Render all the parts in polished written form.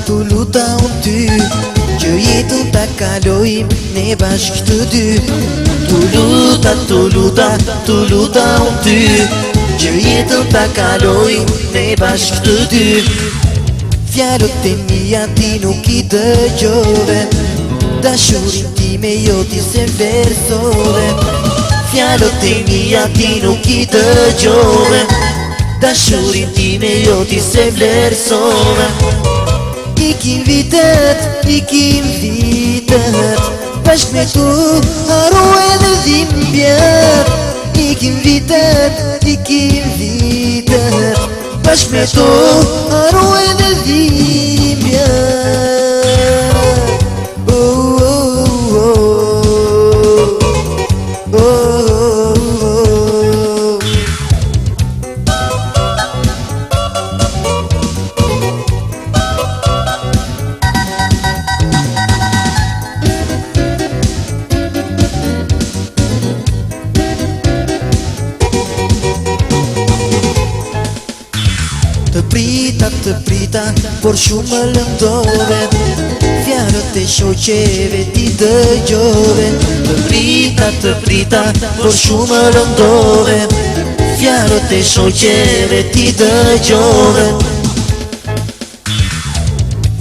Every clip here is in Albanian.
Tu luta unë ty që jetën ta kalojmë ne bashkë të dy. Tu luta unë ty që jetën ta kalojmë ne bashkë të dy. Fjalët e mia ti nuk I dëgjove, dashurin time jo ti se vlerësove. Fjalët e mia ti nuk I dëgjove, dashurin time jo ti se vlerësove. Ikim vitet, bashk me tu haro edhe dhimbjet. Ikim vitet, bashk me tu haro edhe dhimbjet. Të prita, por shumë më lëndove, fjalët e shoqeve ti dëgjove. Të prita, por shumë më lëndove, fjalët e shoqeve ti dëgjove.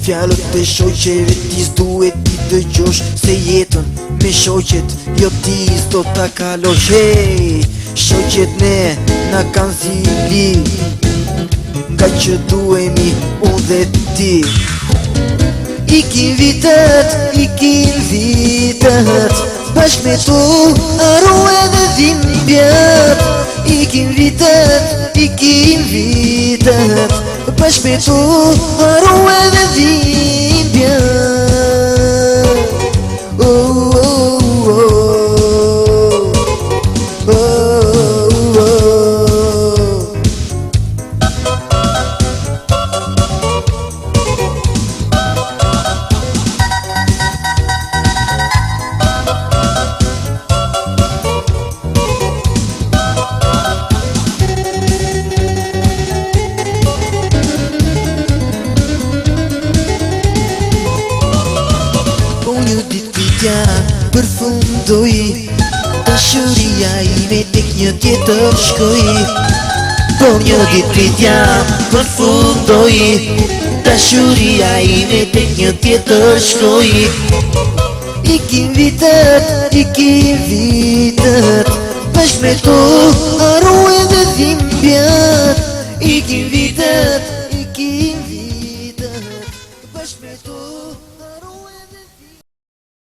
Fjalët e shoqeve ti s'duhet ti dëgjosh, se jetën me shoqet jo ti s'do ta kalosh. Hey, shoqet ne na kanë zili, ka që duhemi unë dhe ti. Ikim vitet, bashk me tu haro edhe dhimbjet. Ikim vitet, bashk me tu haro edhe dhimbjet. Përfundoi, dashuria ime tek një tjetër shkoi. Po një ditë pritja përfundoi, dashuria ime tek një tjetër shkoi. Ikim vitet, bashk me tu haro edhe dhimbjet.